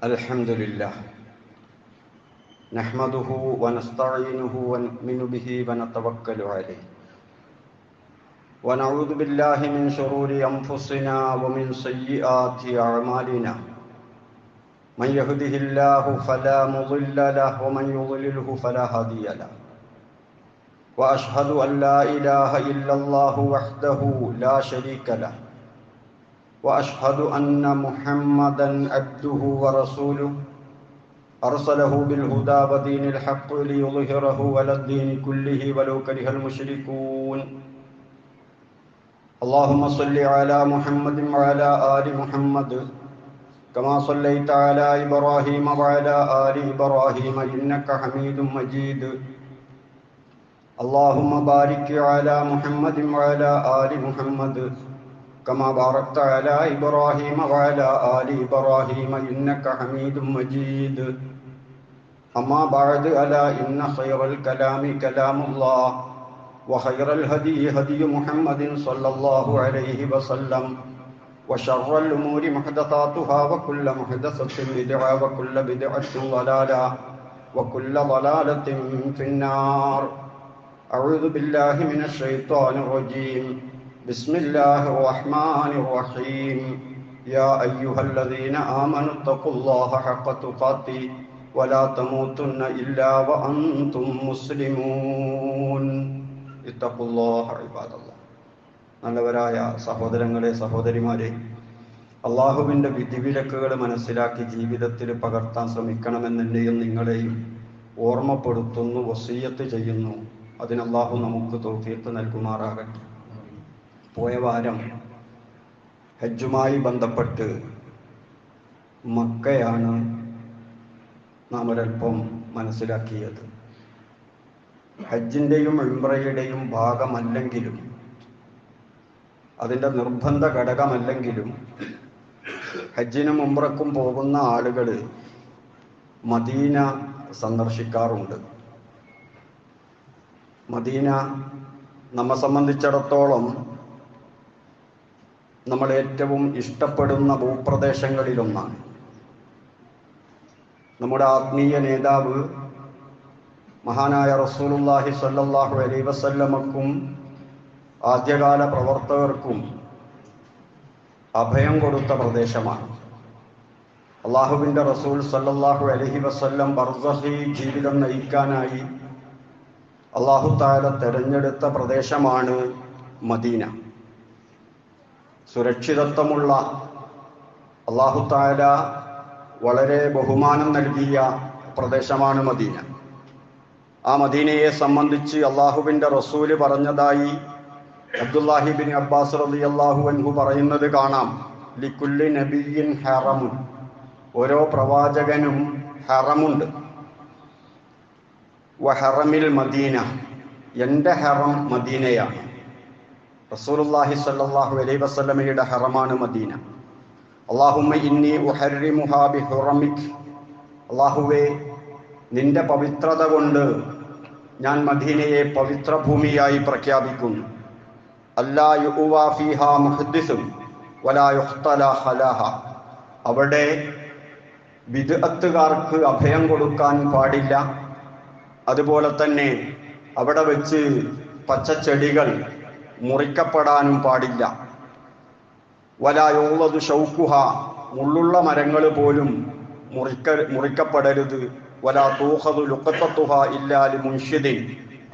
الحمد لله نحمده ونستعينه ونؤمن به ونتوكل عليه ونعوذ بالله من شرور أنفسنا ومن سيئات أعمالنا من يهده الله فلا مضل له ومن يضلله فلا هادي له وأشهد أن لا إله إلا الله وحده لا شريك له وأشهد أن محمدًا عبده ورسوله أرسله بالهدى ودين الحق ليظهره على الدين كله ولو كره المشركون اللهم صل على محمد وعلى آل محمد كما صليت على إبراهيم وعلى آل إبراهيم إنك حميد مجيد اللهم بارك على محمد وعلى آل محمد كما باركت على إبراهيم وعلى آل إبراهيم إنك حميد مجيد أما بعد ألا إن خير الكلام كلام الله وخير الهدي هدي محمد صلى الله عليه وسلم وشر الأمور محدثاتها وكل محدثة بدعة وكل بدعة ضلالة وكل ضلالة في النار أعوذ بالله من الشيطان الرجيم بسم الله الرحمن الرحيم يا أيها الذين آمنوا اتقوا الله حق تقاته ولا تموتن إلا وأنتم مسلمون اتقوا الله عباد الله നല്ലവരായ സഹോദരങ്ങളെ സഹോദരിമാരെ, അള്ളാഹുവിൻ്റെ വിധിവിലക്കുകൾ മനസ്സിലാക്കി ജീവിതത്തിൽ പകർത്താൻ ശ്രമിക്കണമെന്നെന്നെയും നിങ്ങളെയും ഓർമ്മപ്പെടുത്തുന്നു, വസിയ്യത്ത് ചെയ്യുന്നു. അതിന് അള്ളാഹു നമുക്ക് തൗഫീഖ് നൽകുമാറാകട്ടെ. പോയ വാരം ഹജ്ജുമായി ബന്ധപ്പെട്ട് മക്കയാണ് നാം ഒരൽപ്പം മനസ്സിലാക്കിയത്. ഹജ്ജിൻ്റെയും ഉംറയുടെയും ഭാഗമല്ലെങ്കിലും അതിൻ്റെ നിർബന്ധ ഘടകമല്ലെങ്കിലും ഹജ്ജിനും ഉംറക്കും പോകുന്ന ആളുകൾ മദീന സന്ദർശിക്കാറുണ്ട്. മദീന നമ്മെ സംബന്ധിച്ചിടത്തോളം നമ്മൾ ഏറ്റവും ഇഷ്ടപ്പെടുന്ന ഭൂപ്രദേശങ്ങളിലൊന്നാണ്. നമ്മുടെ ആത്മീയ നേതാവ് മഹാനായ റസൂലുള്ളാഹി സ്വല്ലല്ലാഹു അലൈഹി വസല്ലമക്കും ആദ്യകാല പ്രവർത്തകർക്കും അഭയം കൊടുത്ത പ്രദേശമാണ്. അള്ളാഹുവിൻ്റെ റസൂൽ സ്വല്ലല്ലാഹു അലൈഹി വസല്ലം ബർസഖി ജീവിതം നയിക്കാനായി അള്ളാഹു തആല തെരഞ്ഞെടുത്ത പ്രദേശമാണ് മദീന. സുരക്ഷിതത്വമുള്ള, അള്ളാഹു തആല വളരെ ബഹുമാനം നൽകിയ പ്രദേശമാണ് മദീന. ആ മദീനയെ സംബന്ധിച്ച് അള്ളാഹുവിൻ്റെ റസൂല് പറഞ്ഞതായി അബ്ദുല്ലാഹി ബിൻ അബ്ബാസ് റളിയല്ലാഹു അൻഹു പറയുന്നത് കാണാം. ലിക്കുല്ലി നബിയ്യിൻ ഹറമുൻ, ഓരോ പ്രവാചകനും ഹറമുണ്ട്. വഹറമിൽ മദീന, എൻ്റെ ഹറം മദീനയാണ്. റസൂലുള്ളാഹി സ്വല്ലല്ലാഹു അലൈഹി വസല്ലമയുടെ ഹറമാണ് മദീന. അല്ലാഹുമ്മ ഇന്നി ഉഹർരിമുഹാ ബിഹുറമിക്, അല്ലാഹുവേ നിന്റെ പവിത്രത കൊണ്ട് ഞാൻ മദീനയെ പവിത്ര ഭൂമിയായി പ്രഖ്യാപിക്കുന്നു. അല്ലാ യുഅ്വാ ഫീഹാ മുഹദ്ദിസുൻ വലാ യുഖ്തല ഖലാഹ, അവിടെ ബിദ്അത്തുകാർക്ക് അഭയം കൊടുക്കാൻ പാടില്ല. അതുപോലെ തന്നെ അവിടെ വെച്ച് പച്ചച്ചെടികൾ മുറിക്കപ്പെടാനും പാടില്ല. വലാ യുളദു ഷൗഖുഹ, മുള്ളുള്ള മരങ്ങൾ പോലും മുറിക്കപ്പെടരുത്. വലാ തൂഖദു ലുഖത്തത്തുഹ ഇല്ലാ ലിമുൻഷിദിൻ,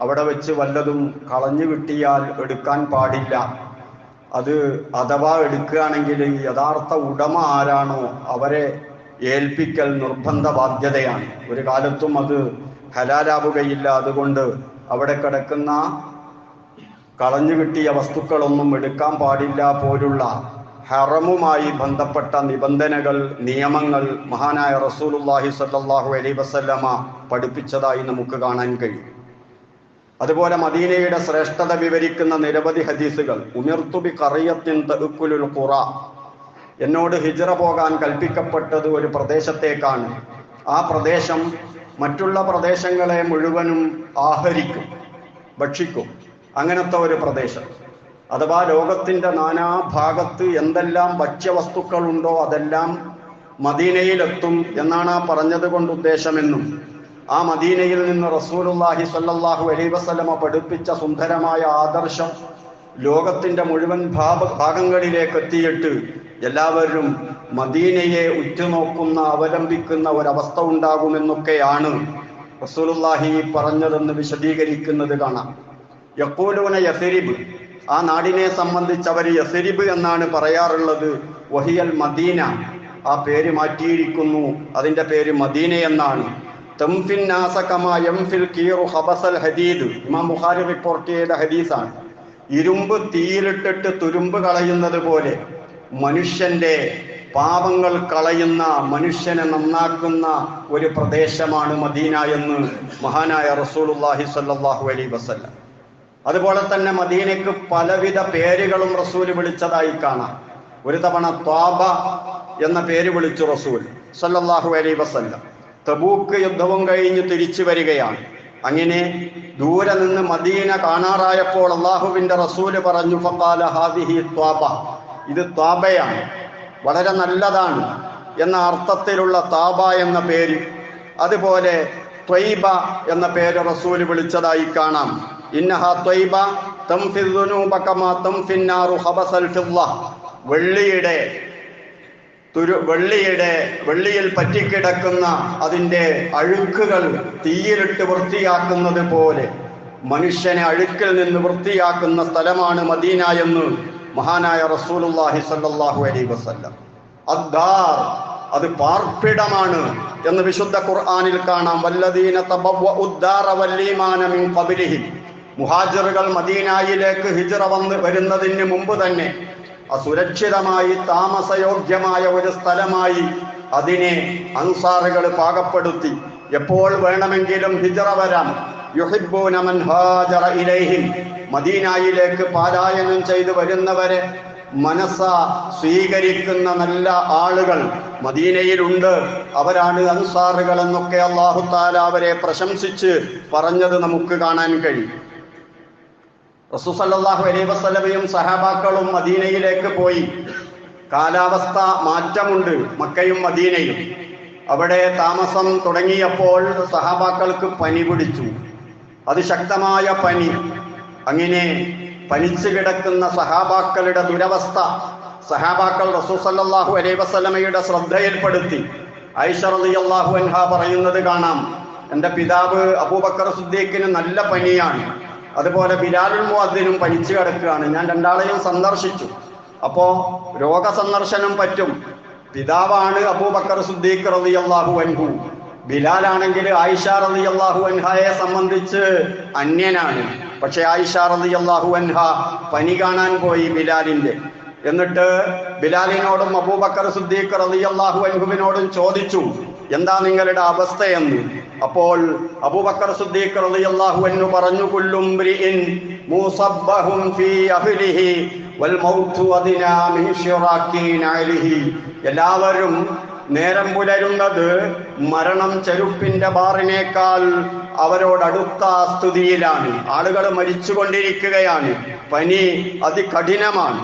അവിടെ വെച്ച് വല്ലതും കളഞ്ഞു കിട്ടിയാൽ എടുക്കാൻ പാടില്ല. അത് അഥവാ എടുക്കുകയാണെങ്കിൽ യഥാർത്ഥ ഉടമ ആരാണോ അവരെ ഏൽപ്പിക്കൽ നിർബന്ധ ബാധ്യതയാണ്. ഒരു കാലത്തും അത് ഹലാലാവുകയില്ല. അതുകൊണ്ട് അവിടെ കിടക്കുന്ന കളഞ്ഞു കിട്ടിയ വസ്തുക്കളൊന്നും എടുക്കാൻ പാടില്ല പോലുള്ള ഹറമുമായി ബന്ധപ്പെട്ട നിബന്ധനകൾ, നിയമങ്ങൾ മഹാനായ റസൂലുള്ളാഹി സ്വല്ലല്ലാഹു അലൈഹി വസല്ലമ പഠിപ്പിച്ചതായി നമുക്ക് കാണാൻ കഴിയും. അതുപോലെ മദീനയുടെ ശ്രേഷ്ഠത വിവരിക്കുന്ന നിരവധി ഹദീസുകൾ. ഉമിർതു ബി ഖറിയത്തിൻ തഅക്കുലുൽ ഖുറ, എന്നോട് ഹിജ്റ പോകാൻ കൽപ്പിക്കപ്പെട്ടത് ഒരു പ്രദേശത്തേക്കാണ്. ആ പ്രദേശം മറ്റുള്ള പ്രദേശങ്ങളെ മുഴുവനും ആഹരിക്കും, ഭക്ഷിക്കും. അങ്ങനത്തെ ഒരു പ്രദേശം. അഥവാ ലോകത്തിൻ്റെ നാനാഭാഗത്ത് എന്തെല്ലാം ഭക്ഷ്യവസ്തുക്കളുണ്ടോ അതെല്ലാം മദീനയിലെത്തും എന്നാണ് ആ പറഞ്ഞത് കൊണ്ട് ഉദ്ദേശമെന്നും ആ മദീനയിൽ നിന്ന് റസൂലുള്ളാഹി സ്വല്ലല്ലാഹു അലൈഹി വസല്ലമ പഠിപ്പിച്ച സുന്ദരമായ ആദർശം ലോകത്തിന്റെ മുഴുവൻ ഭാഗങ്ങളിലേക്ക് എത്തിയിട്ട് എല്ലാവരും മദീനയെ ഉറ്റുനോക്കുന്ന അവലംബിക്കുന്ന ഒരവസ്ഥ ഉണ്ടാകുമെന്നൊക്കെയാണ് റസൂലുള്ളാഹി പറഞ്ഞതെന്ന് വിശദീകരിക്കുന്നത് കാണാം. യഖൂലൂന യസ്രിബ്, ആ നാടിനെ സംബന്ധിച്ച് അവർ യസ്രിബ് എന്നാണ് പറയാറുള്ളത്. വഹിയൽ മദീന, ആ പേര് മാറ്റിയിരിക്കുന്നു, അതിന്റെ പേര് മദീന എന്നാണ്. തംഫിൻ നാസ കമാ യംഫിൽ കീറു ഖബസൽ ഹദീദ്, ഇമാം ബുഖാരി റിപ്പോർട്ട് ചെയ്ത ഹദീസാണ്. ഇരുമ്പ് തീയിലിട്ടിട്ട് തുരുമ്പ് കളയുന്നത് പോലെ മനുഷ്യന്റെ പാപങ്ങൾ കളയുന്ന, മനുഷ്യനെ നന്നാക്കുന്ന ഒരു പ്രദേശമാണ് മദീന എന്ന് മഹാനായ റസൂലുള്ളാഹി സ്വല്ലല്ലാഹു അലൈഹി വസല്ലം. അതുപോലെ തന്നെ മദീനയ്ക്ക് പലവിധ പേരുകളും റസൂൽ വിളിച്ചതായി കാണാം. ഒരു തവണ ത്വാബ എന്ന പേര് വിളിച്ചു റസൂൽ സ്വല്ലല്ലാഹു അലൈഹി വസല്ലം. തബൂക്ക് യുദ്ധവും കഴിഞ്ഞ് തിരിച്ചു വരികയാണ്. അങ്ങനെ ദൂരെ നിന്ന് മദീന കാണാറായപ്പോൾ അള്ളാഹുവിന്റെ റസൂല് പറഞ്ഞു, ഫഖാല ഹാദിഹി ത്വാബ, ഇത് ത്വാബയാണ്, വളരെ നല്ലതാണ് എന്ന അർത്ഥത്തിലുള്ള താബ എന്ന പേര്. അതുപോലെ ത്വയ്ബ എന്ന പേര് റസൂല് വിളിച്ചതായി കാണാം. ഇന്നഹാ ത്വയ്ബ തംഫിൽ ദുനൂബ കമാ തംഫിൻ നാറു ഖബസൽ ഫിദ്ദ, വെള്ളിയിൽ പറ്റിക്കിടക്കുന്ന അതിൻ്റെ അഴുക്കുകൾ തീയിലിട്ട് വൃത്തിയാക്കുന്നത് പോലെ മനുഷ്യനെ അഴുക്കിൽ നിന്ന് വൃത്തിയാക്കുന്ന സ്ഥലമാണ് മദീന എന്ന് മഹാനായ റസൂലുള്ളാഹി സ്വല്ലല്ലാഹു അലൈഹി വസല്ലം. അദ്ദാർ, അത് പാർപ്പിടമാണ് എന്ന് വിശുദ്ധ ഖുർആനിൽ കാണാം. വല്ലദീന തബവ്വഉദ്ദാറ വല്ലീമാന മിൻ ഖബ്ലിഹിം, മുഹാജിറുകൾ മദീനയിലേക്ക് ഹിജ്റ വരുന്നതിന് മുമ്പ് തന്നെ സുരക്ഷിതമായി താമസയോഗ്യമായ ഒരു സ്ഥലമായി അതിനെ അൻസാറുകൾ പാകപ്പെടുത്തി. എപ്പോൾ വേണമെങ്കിലും ഹിജ്റ വരാം. യുഹിബ്ബൂന മൻ ഹാജറ ഇലൈഹിം, മദീനയിലേക്ക് പാലായനം ചെയ്തു വരുന്നവരെ മനസ്സ സ്വീകരിക്കുന്ന നല്ല ആളുകൾ മദീനയിലുണ്ട്, അവരാണ് അൻസാറുകൾ എന്നൊക്കെ അല്ലാഹു തആല അവരെ പ്രശംസിച്ച് പറഞ്ഞത് നമുക്ക് കാണാൻ കഴിയും. റസൂൽ സല്ലല്ലാഹു അലൈഹി വസല്ലമയും സഹാബാക്കളും മദീനയിലേക്ക് പോയി. കാലാവസ്ഥ മാറ്റമുണ്ട്, മക്കയും മദീനയും. അവിടെ താമസം തുടങ്ങിയപ്പോൾ സഹാബാക്കൾക്ക് പനി പിടിച്ചു, അതിശക്തമായ പനി. അങ്ങനെ പനിച്ചു കിടക്കുന്ന സഹാബാക്കളുടെ ദുരവസ്ഥ സഹാബാക്കൾ റസൂൽ സല്ലല്ലാഹു അലൈഹി വസല്ലമയുടെ ശ്രദ്ധയിൽപ്പെടുത്തി. ആയിഷ റളിയല്ലാഹു അൻഹ പറയുന്നത് കാണാം, എൻ്റെ പിതാവ് അബൂബക്കർ സിദ്ദീഖിന് നല്ല പനിയാണ്, അതുപോലെ ബിലാലുൽ മുഅദ്ദിനും പനിച്ചു കിടക്കുകയാണ്. ഞാൻ രണ്ടാളെയും സന്ദർശിച്ചു. അപ്പോ രോഗസന്ദർശനം പറ്റും. പിതാവാണ് അബൂബക്കർ സിദ്ദീഖ് റളിയല്ലാഹു അൻഹു. ബിലാലാണെങ്കിൽ ആയിഷ റളിയല്ലാഹു അൻഹയെ സംബന്ധിച്ച് അന്യനാണ്. പക്ഷെ ആയിഷ റളിയല്ലാഹു അൻഹ പനി കാണാൻ പോയി ബിലാലിന്റെ. എന്നിട്ട് ബിലാലിനോടും അബൂബക്കർ സിദ്ദീഖ് റളിയല്ലാഹു അൻഹുവിനോടും ചോദിച്ചു, എന്താ നിങ്ങളുടെ അവസ്ഥയെന്ന്. അപ്പോൾ അബൂബക്കർ സിദ്ദീഖ് റളിയല്ലാഹു അൻഹു പറഞ്ഞു, കുല്ലു ംറിഇൻ മുസബ്ബഹുൻ ഫീ അഹ്ലിഹി വൽ മൗതു അദ്നാ മിൻ ശിറാഖിൻ അലിഹി, എല്ലാവരും നേരം പുലരുന്നത് മരണം ചെരുപ്പിന്റെ ബാറിനേക്കാൾ അവരോടടുത്ത സ്ഥിതിയിലാണ്. ആളുകൾ മരിച്ചുകൊണ്ടിരിക്കുകയാണ്, പനി അതികഠിനമാണ്.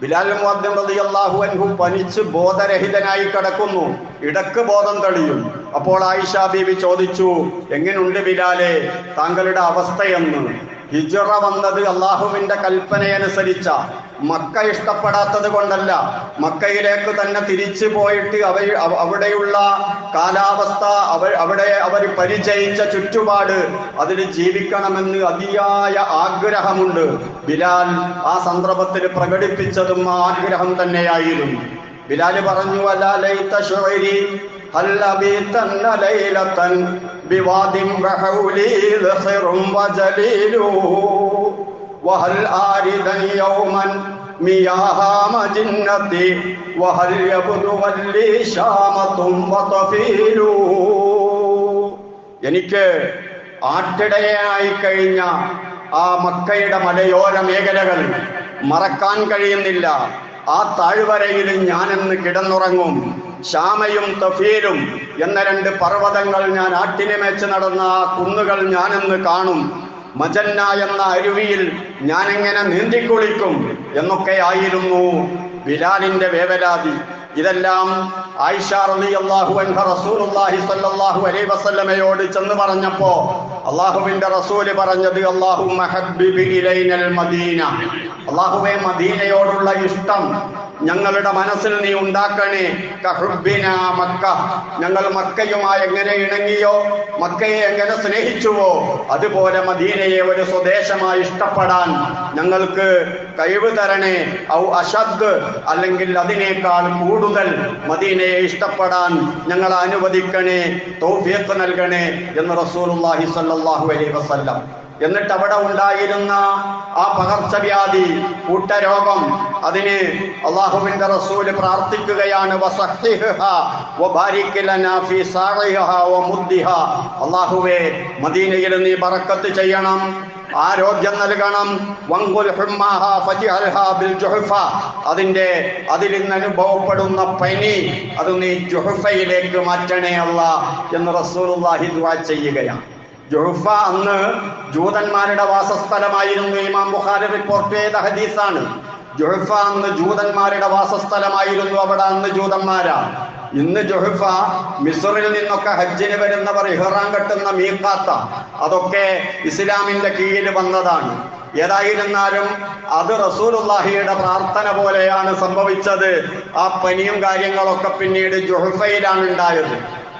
ബിലാൽ മുഅദ്ദിൻ റളിയല്ലാഹു അൻഹു പനിച്ച് ബോധരഹിതനായി കിടക്കുന്നു. ഇടക്ക് ബോധം തെളിയും. അപ്പോൾ ആയിഷ ബീവി ചോദിച്ചു, എങ്ങനെയുണ്ട് ബിലാലെ താങ്കളുടെ അവസ്ഥയെന്ന്. ഹിജ്റ വന്നത് അള്ളാഹുവിന്റെ കൽപ്പനയനുസരിച്ച, മക്ക ഇഷ്ടപ്പെടാത്തത് കൊണ്ടല്ല, മക്കയിലേക്ക് തന്നെ തിരിച്ചു പോയിട്ട് അവിടെയുള്ള കാലാവസ്ഥ, അവിടെ അവർ പരിചയിച്ച ചുറ്റുപാട്, അതിൽ ജീവിക്കണമെന്ന് അതിയായ ആഗ്രഹമുണ്ട്. ബിലാൽ ആ സന്ദർഭത്തിൽ പ്രകടിപ്പിച്ചതും ആ ആഗ്രഹം തന്നെയായിരുന്നു. ബിലാല് പറഞ്ഞു, അലാ ലൈത ശുഇരി ഹൽ അബീതന്ന ലൈലതൻ ബിവാദിൻ വഹൗലി ളഖറും വജലീലു വഹൽ ആരിദൻ യൗമൻ മിയാഹ മജിന്നതി വഹൽ യബ്ദു വല്ലി ശാമതും വതഫീലു. എനിക്ക് ആട്ടിടയായി കഴിഞ്ഞ ആ മക്കയുടെ മലയോര മേഖലകൾ മറക്കാൻ കഴിയുന്നില്ല. ആ താഴ്വരയിൽ ഞാനെന്ന് കിടന്നുറങ്ങും. ഷാമയും തഫീലും എന്ന രണ്ട് പർവ്വതങ്ങൾ ഞാൻ ആട്ടിനെ മേച്ച് നടന്ന ആ കുന്നുകൾ ഞാനെന്ന് കാണും. മജന്ന എന്ന അരുവിയിൽ ഞാനെങ്ങനെ നീന്തിക്കുളിക്കും എന്നൊക്കെയായിരുന്നു ബിലാലിന്റെ വേവലാതി. ഇതെല്ലാം ആയിഷ റളിയല്ലാഹു അൻഹ റസൂലുള്ളാഹി സ്വല്ലല്ലാഹു അലൈഹി വസല്ലമയോട് ചെന്ന് പറഞ്ഞപ്പോ അല്ലാഹുവിന്റെ റസൂല് പറഞ്ഞത്, അല്ലാഹുമ്മ ഹബ്ബിബ് ഇലൈനൽ മദീന, അല്ലാഹുവേ മദീനയോടുള്ള ഇഷ്ടം ഞങ്ങളുടെ മനസ്സിൽ നീ ഉണ്ടാക്കണേ. കഹുബ്ബിന മക്ക, ഞങ്ങൾ മക്കയുമായി എങ്ങനെ ഇണങ്ങിയോ, മക്കയെ എങ്ങനെ സ്നേഹിച്ചുവോ, അതുപോലെ മദീനയെ ഒരു സ്വദേശമായി ഇഷ്ടപ്പെടാൻ ഞങ്ങൾക്ക് കഴിവ് തരണേ. ഔ അശദ്, അല്ലെങ്കിൽ അതിനേക്കാൾ കൂടുതൽ മദീനയെ ഇഷ്ടപ്പെടാൻ ഞങ്ങളെ അനുവദിക്കണേ, തൗഫീഖ് നൽകണേ എന്ന് റസൂലുള്ളാഹി സ്വല്ലല്ലാഹു അലൈഹി വസല്ലം. എന്നിട്ട് അവിടെ ഉണ്ടായിരുന്ന ആ പകർച്ചവ്യാധി, കൂട്ടരോഗം, അതിന് അള്ളാഹുവിന്റെ റസൂല് പ്രാർത്ഥിക്കുകയാണ്, അള്ളാഹുവേ മദീനയിൽ നീ ബറക്കത്ത് ചെയ്യണം, ആരോഗ്യം നൽകണം. അതിൽ നിന്ന് അനുഭവപ്പെടുന്ന പനി അത് നീ ജുഹഫയിലേക്ക് മാറ്റണേ അല്ലാഹ് എന്ന് റസൂലുള്ളാഹി ദുആ ചെയ്യുകയാണ്. ജുഹഫ അന്ന് ജൂതന്മാരുടെ വാസസ്ഥലമായിരുന്നു. ഇമാം ബുഖാരി റിപ്പോർട്ട് ചെയ്ത ഹദീസാണ്. ജുഹഫ അന്ന് ജൂതന്മാരുടെ വാസസ്ഥലമായിരുന്നു. അവിടെ അന്ന് ജൂതന്മാരാ. ഇന്ന് ജുഹഫ മിസ്റിൽ നിന്നൊക്കെ ഹജ്ജിന് വരുന്നവർ ഇഹ്റാം കെട്ടുന്ന മീഖാത്ത, അതൊക്കെ ഇസ്ലാമിന്റെ കീഴിൽ വന്നതാണ്. ഏതായിരുന്നാലും അത് റസൂലുള്ളാഹിയുടെ പ്രാർത്ഥന പോലെയാണ് സംഭവിച്ചത്. ആ പനിയും കാര്യങ്ങളൊക്കെ പിന്നീട് ജുഹഫയിലാണ് ഉണ്ടായത്.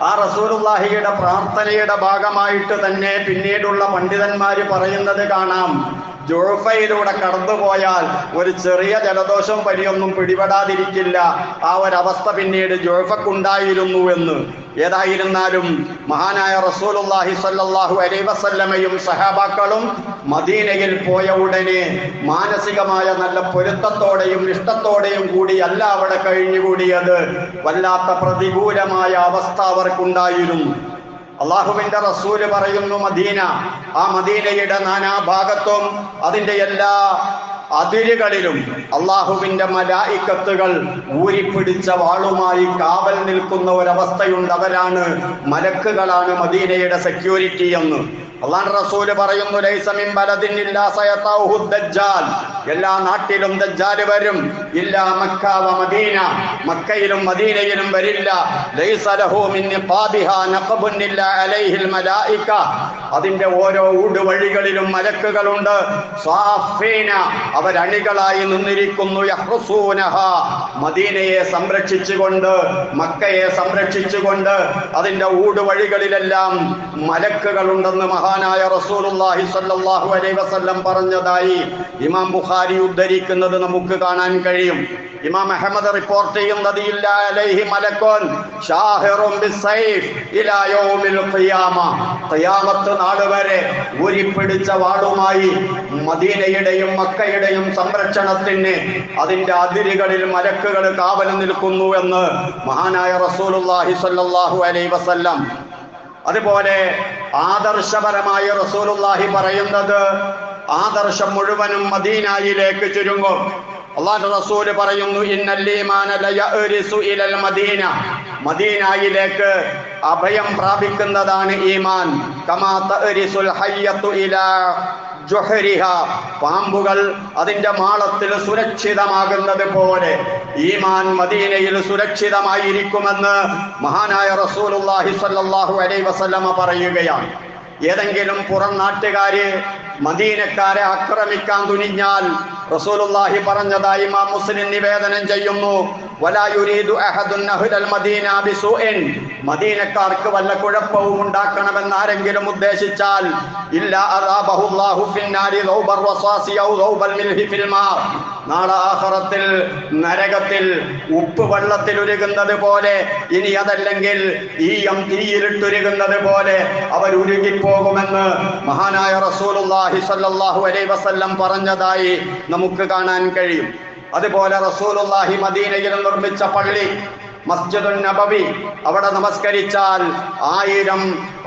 ആ റസൂലുള്ളാഹിയുടെ പ്രാർത്ഥനയുടെ ഭാഗമായിട്ട് തന്നെ പിന്നീടുള്ള പണ്ഡിതന്മാര് പറയുന്നത് കാണാം, ജുഹഫയിലൂടെ കടന്നുപോയാൽ ഒരു ചെറിയ ജലദോഷം പനിയൊന്നും പിടിപെടാതിരിക്കില്ല. ആ ഒരവസ്ഥ പിന്നീട് ജുഹഫക്കുണ്ടായിരുന്നു എന്ന്. ഏതായിരുന്നാലും മഹാനായ റസൂലുള്ളാഹി സ്വല്ലല്ലാഹു അലൈഹി വസല്ലമയും സഹാബാക്കളും മദീനയിൽ പോയ ഉടനെ മാനസികമായ നല്ല പൊരുത്തത്തോടെയും ഇഷ്ടത്തോടെയും കൂടിയല്ല അവിടെ കഴിഞ്ഞുകൂടിയത്. വല്ലാത്ത പ്രതികൂലമായ അവസ്ഥ അവർക്കുണ്ടായിരുന്നു. അള്ളാഹുവിന്റെ റസൂല് പറയുന്നു, മദീന, ആ മദീനയുടെ നാനാഭാഗത്തും അതിന്റെ എല്ലാ അതിരുകളിലും അള്ളാഹുവിന്റെ മലായിക്കത്തുകൾ ഊരിപ്പിടിച്ച വാളുമായി കാവൽ നിൽക്കുന്ന ഒരവസ്ഥയുണ്ട്. അവരാണ് മലക്കുകളാണ് മദീനയുടെ സെക്യൂരിറ്റി എന്ന് അള്ളാഹുവിന്റെ റസൂല് പറയുന്നു. ലൈസ മിൻ ബലദിൻ ഇല്ലാ സയതഉഹു ദജ്ജാൽ, എല്ലാ നാട്ടിലും ദജ്ജാൽ വരും. ഇല്ലാ മക്ക വ മദീന, മക്കയിലും മദീനയിലും വരില്ല. ലൈസ ലഹു മിൻ നിഖാബിഹാ നഖബുൻ ഇല്ലാ അലൈഹിൽ മലായിക, അതിന്റെ ഓരോ ഊടുവഴികളിലും മലക്കുകളുണ്ട്. സാഫീന, അവരണികളായി നിന്നിരിക്കുന്നു. യഹ്റുസൂനഹ, മദീനയെ സംരക്ഷിച്ചുകൊണ്ട്, മക്കയെ സംരക്ഷിച്ചുകൊണ്ട് അതിന്റെ ഊടുവഴികളിലെല്ലാം മലക്കുകളുണ്ടെന്ന് മഹാനായ റസൂലുള്ളാഹി സ്വല്ലല്ലാഹു അലൈഹി വസല്ലം പറഞ്ഞതായി ഇമാം ബുഖാരി ഉദ്ധരിക്കുന്നത് നമുക്ക് കാണാൻ കഴിയും. ഇമാം അഹ്മദ് റിപ്പോർട്ട് ചെയ്യുന്നത്, ഇല്ലാ അലൈഹി മലക്കുൻ ഷാഹിറുൻ ബിസ്സൈഫ് ഇലാ യൗമിൽ ഖിയാമ, ഖിയാമത്ത് നാൾ വരെ ഊരിപ്പിടിച്ച വാളുമായി മദീനയുടെയും മക്കയുടെയും സംരക്ഷണത്തിന് അതിന്റെ അതിരുകളിൽ മലക്കുകൾ കാവൽ നിൽക്കുന്നു എന്ന് മഹാനായ റസൂലുള്ളാഹി സ്വല്ലല്ലാഹു അലൈഹി വസല്ലം. അതുപോലെ ആദർശപരമായ റസൂലുള്ളാഹി പറയുന്നത്, ആദർശം മുഴുവനും മദീനയിലേക്ക് ചുരുങ്ങും. അല്ലാഹുവിന്റെ റസൂല് പറയുന്നു, ഇന്നൽ ഈമാന ലയഅരിസു ഇലൽ മദീന, മദീനയിലേക്ക് അഭയം പ്രാപിക്കുന്നതാണ് ഈമാൻ. കമാ തഅരിസുൽ ഹയ്യത്തു ഇലാ ജുഹരിഹ, പാമ്പുകൾ അതിന്റെ മാളത്തിൽ സുരക്ഷിതമാകുന്നത് പോലെ ഈമാൻ മദീനയിൽ സുരക്ഷിതമായിരിക്കുമെന്ന് മഹാനായ റസൂലുള്ളാഹി സ്വല്ലല്ലാഹു അലൈഹി വസല്ലമ പറയുകയാണ്. ഏതെങ്കിലും പുറം നാട്ടുകാര് മദീനക്കാരെ ആക്രമിക്കാൻ തുനിഞ്ഞാൽ റസൂലുള്ളാഹി പറഞ്ഞതായി ഇമാം മുസ്ലിം നിവേദനം ചെയ്യുന്നു, വലാ യുരീദു അഹദുൻ അഹ്ലൽ മദീന ബിസൂഇൻ, മദീനക്കാർക്ക് വല്ല കുഴപ്പവും ഉണ്ടാക്കണമെന്ന് ആരെങ്കിലും ഉദ്ദേശിച്ചാൽ, ഇല്ലാ അദാബഹുല്ലാഹു ഫിന്നാരി ദൗബർ വസാസി ഔ ദൗബൽ മിൽഹി ഫിൽ മാ, നാളെ ആഖിറത്തിൽ നരകത്തിൽ ഉപ്പ് വെള്ളത്തിൽ ഉരുകുന്നത് പോലെ, ഇനി അതല്ലെങ്കിൽ ഈയം തീയിലിട്ടുരുകുന്നത് പോലെ അവർ ഉരുകിപ്പോകുമെന്ന് മഹാനായ റസൂലുള്ളാഹി സ്വല്ലല്ലാഹു അലൈഹി വസല്ലം പറഞ്ഞതായി നമുക്ക് കാണാൻ കഴിയും. അതുപോലെ റസൂലുള്ളാഹി മദീനയിൽ നിർമ്മിച്ച പള്ളി മസ്ജിദുൻ നബവി, അവിടെ നമസ്കരിച്ചാൽ 1000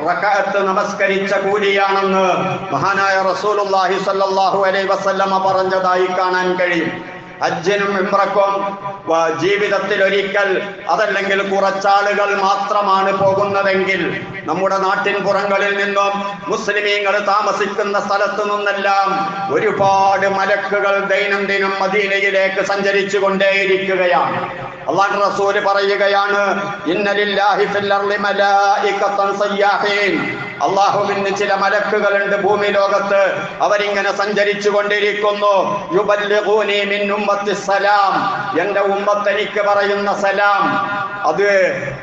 റക്അത്ത് നമസ്കരിച്ച കൂലിയാണെന്ന് മഹാനായ റസൂലുള്ളാഹി സ്വല്ലല്ലാഹു അലൈഹി വസല്ലമ പറഞ്ഞതായി കാണാൻ കഴിയും. ഹജ്ജിനും ഉംറക്കും ജീവിതത്തിൽ ഒരിക്കൽ അതല്ലെങ്കിൽ കുറച്ചാളുകൾ മാത്രമാണ് പോകുന്നതെങ്കിൽ നമ്മുടെ നാട്ടിൻ പുറങ്ങളിൽ നിന്നും മുസ്ലിമീങ്ങൾ താമസിക്കുന്ന സ്ഥലത്തു നിന്നെല്ലാം ഒരുപാട് മലക്കുകൾ ദൈനംദിനം മദീനയിലേക്ക് സഞ്ചരിച്ചു കൊണ്ടേയിരിക്കുകയാണ്. അല്ലാഹു റസൂൽ പറയുകയാണ്, ഇന്ന ലില്ലാഹി ഫിൽ അർളി മലായികതൻ സയ്യാഹീൻ. അല്ലാഹുവിന് ചില മലക്കുകളുണ്ട് ഭൂമി ലോകത്ത്, അവരിങ്ങനെ സഞ്ചരിച്ചു കൊണ്ടിരിക്കുന്നു. യുബല്ലിഗൂനി മിൻ ഉമ്മത്തി സലാം, എന്റെ ഉമ്മത്ത് എനിക്ക് പറയുന്ന സലാം അത്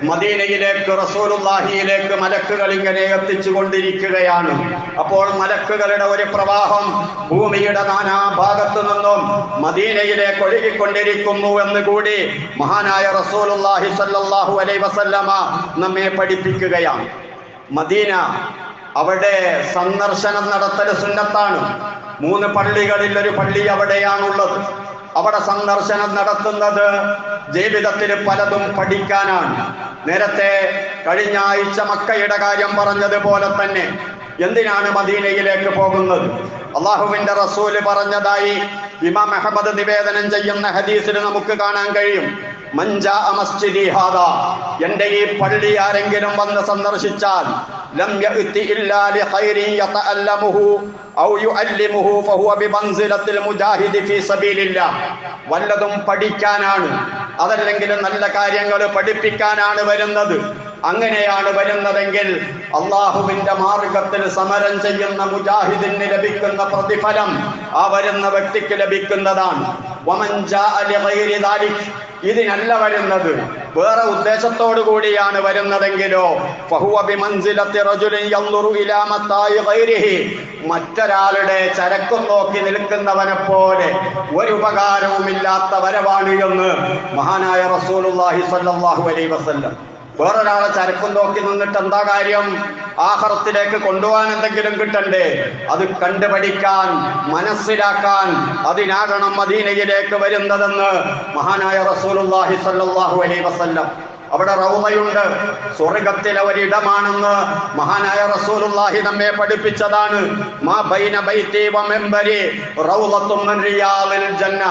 മദീനയിലേക്ക് റസൂലുള്ളാഹിയിലേക്ക് മലക്കുകൾ ഇങ്ങനെ എത്തിച്ചു കൊണ്ടിരിക്കുകയാണ്. അപ്പോൾ മലക്കുകളുടെ ഒരു പ്രവാഹം ഭൂമിയുടെ നാനാഭാഗത്തു നിന്നും മദീനയിലേക്ക് ഒഴുകിക്കൊണ്ടിരിക്കുന്നു എന്ന് കൂടി മഹാനായ റസൂലുള്ളാഹി സ്വല്ലല്ലാഹു അലൈഹി വസല്ലമ നമ്മെ പഠിപ്പിക്കുകയാണ്. മദീന, അവിടെ സന്ദർശനം നടത്തൽ സുന്നത്താണ്. 3 പള്ളികളിൽ ഒരു പള്ളി അവിടെയാണുള്ളത്. അവിടെ സന്ദർശനം നടത്തുന്നത് ജീവിതത്തിൽ പലതും പഠിക്കാനാണ്. നേരത്തെ കഴിഞ്ഞ ആഴ്ച മക്കയുടെ കാര്യം പറഞ്ഞതുപോലെ തന്നെ എന്തിനാണ് മദീനയിലേക്ക് പോകുന്നത്? അള്ളാഹുവിന്റെ റസൂല് പറഞ്ഞതായി ഇമാം അഹ്മദ് നിവേദനം ചെയ്യുന്ന ഹദീസിൽ നമുക്ക് കാണാൻ കഴിയും. മൻജാ മസ്ജിദി ഹാദാ, എന്റെ ഈ പള്ളി ആരെങ്കിലും വന്ന് സന്ദർശിച്ചാൽ ലം യഅതി ഇല്ലാ ലിഖൈരിൻ യതഅല്ലമുഹു ഔ യുഅല്ലിമുഹു ഫഹുവ ബിമൻസിലത്തിൽ മുജാഹിദി ഫീ സബീലില്ലാഹ്. വല്ലതും പഠിക്കാനാണ്, അതല്ലെങ്കിൽ നല്ല കാര്യങ്ങൾ പഠിപ്പിക്കാനാണ് വരുന്നത്. അങ്ങനെയാണ് വരുന്നതെങ്കിൽ അള്ളാഹുവിന്റെ മാർഗത്തിൽ സമരം ചെയ്യുന്ന മുജാഹിദിന് ലഭിക്കുന്ന പ്രതിഫലം ആ വരുന്ന വ്യക്തിക്ക് ലഭിക്കുന്നതാണ്. വമൻ ജാഅ ലിഗൈരി ദാലിക്, ഇതിനല്ല വരുന്നത്, വേറെ ഉദ്ദേശത്തോടു കൂടിയാണ് വരുന്നതെങ്കിലോ ഫഹുവ ബിമൻസിലത്തി റജുലിൻ യൻദുറു ഇലാ മത്തായി ഗൈരിഹി, മറ്റൊരാളുടെ ചരക്കും നോക്കി നിൽക്കുന്നവനെ പോലെ ഒരു ഉപകാരവുമില്ലാത്ത വരവാണ് എന്ന് മഹാനായ റസൂലുള്ളാഹി സ്വല്ലല്ലാഹു അലൈഹി വസല്ലം. വേറൊരാളെ ചരക്കും നോക്കി നിന്നിട്ട് എന്താ കാര്യം? ആഖിറത്തിലേക്ക് കൊണ്ടുപോകാൻ എന്തെങ്കിലും കിട്ടണ്ടേ? അത് കണ്ടുപഠിക്കാൻ, മനസ്സിലാക്കാൻ, അതിനാകണം മദീനയിലേക്ക് വരുന്നതെന്ന് മഹാനായ റസൂലുള്ളാഹി സ്വല്ലല്ലാഹു അലൈഹി വസല്ലം. അവിടെ റൗളയുണ്ട്, സ്വർഗത്തിലെ ഒരിടമാണെന്ന് മഹാനായ റസൂലുള്ളാഹി നമ്മെ പഠിപ്പിച്ചതാണ്. മാ ബൈന ബൈതി വ മിംബരി റൗളത്തുൻ മിൻ റിയാദിൽ ജന്ന,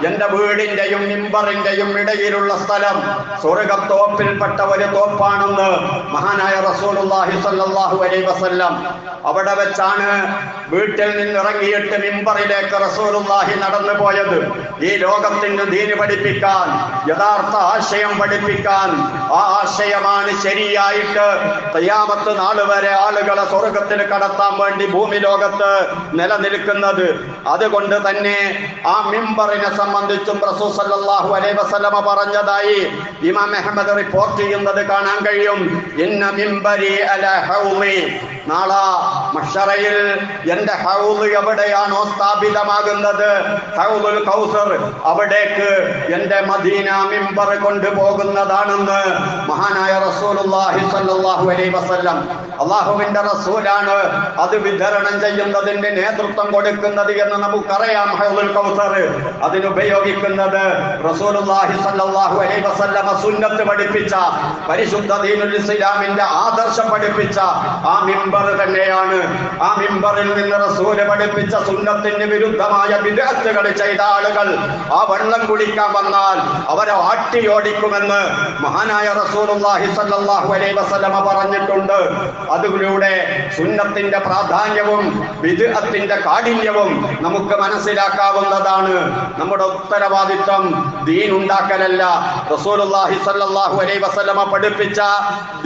എന്റെ വീടിന്റെയും മിംബറിന്റെയും ഇടയിലുള്ള സ്ഥലം സ്വർഗത്തോപ്പിൽപ്പെട്ട ഒരു തോപ്പാണെന്ന് മഹാനായ റസൂലുള്ളാഹി സ്വല്ലല്ലാഹു അലൈഹി വസല്ലം. അവിടെ വെച്ചാണ് വീട്ടിൽ നിന്നിറങ്ങിയിട്ട് മിംബറിലേക്ക് റസൂലുള്ളാഹി നടന്നു പോയത്. ഈ ലോകത്തിന് ദീന് പഠിപ്പിക്കാൻ, യഥാർത്ഥ ആശയം പഠിപ്പിക്കാൻ. ആ ആശയമാണ് ശരിയായിട്ട് ഖിയാമത്ത് നാൾ വരെ ആളുകളെ സ്വർഗത്തിൽ കടത്താൻ വേണ്ടി ഭൂമി ലോകത്ത് നിലനിൽക്കുന്നത്. അതുകൊണ്ട് തന്നെ ആ മിമ്പറിനെ സംബന്ധിച്ചും റസൂൽ സല്ലല്ലാഹു അലൈഹി വസല്ലമ പറഞ്ഞതായി ഇമാം അഹ്മദ് റിപ്പോർട്ട് ചെയ്യുന്നത് കാണാൻ കഴിയും. ഇന്ന മിമ്പരി അലാ ഹൗളി, നാളെ മഹ്ശറയിൽ എന്റെ ഹൗള് എവിടെയാണോ സ്ഥാപിതമാകുന്നത്, ഹൗളുൽ കൗസർ, അവിടേക്ക് എന്റെ മദീന മിമ്പർ കൊണ്ടുപോകുന്നതാണെന്ന് മഹാനായ റസൂലുള്ളാഹി സ്വല്ലല്ലാഹു അലൈഹി വസല്ലം. അല്ലാഹുവിന്റെ റസൂലാണ് അത് വിതരണം ചെയ്യുന്നതിന് നേതൃത്വം കൊടുക്കുന്നത് എന്ന് നമുക്കറിയാം. ഹൗളുൽ കൗസർ അതിനുപയോഗിക്കുന്നത് റസൂലുള്ളാഹി സ്വല്ലല്ലാഹു അലൈഹി വസല്ലം സുന്നത്ത് പഠിപ്പിച്ച, പരിശുദ്ധ ദീനുൽ ഇസ്ലാമിന്റെ ആദർശം പഠിപ്പിച്ച ആ മിമ്പർ തന്നെയാണ്. ആ മിമ്പറിൽ നിന്ന് റസൂല് പഠിപ്പിച്ച സുന്നത്തിന് വിരുദ്ധമായ ബിദ്അത്തുകൾ ചെയ്ത ആളുകൾ ആ വെള്ളം കുടിക്കാൻ വന്നാൽ അവരെ ആട്ടിയോടിക്കുമെന്ന് മഹാനായ റസൂലുള്ളാഹി സ്വല്ലല്ലാഹു അലൈഹി വസല്ലമ പറഞ്ഞിട്ടുണ്ട്. അതിലൂടെ സുന്നത്തിന്റെ പ്രാധാന്യവും ബിദ്അത്തിന്റെ കാഠിന്യവും നമുക്ക് മനസ്സിലാക്കാവുന്നതാണ്. നമ്മുടെ ഉത്തരവാദിത്വം ദീൻ ഉണ്ടാക്കലല്ല, റസൂലുള്ളാഹി സ്വല്ലല്ലാഹു അലൈഹി വസല്ലമ പഠിപ്പിച്ച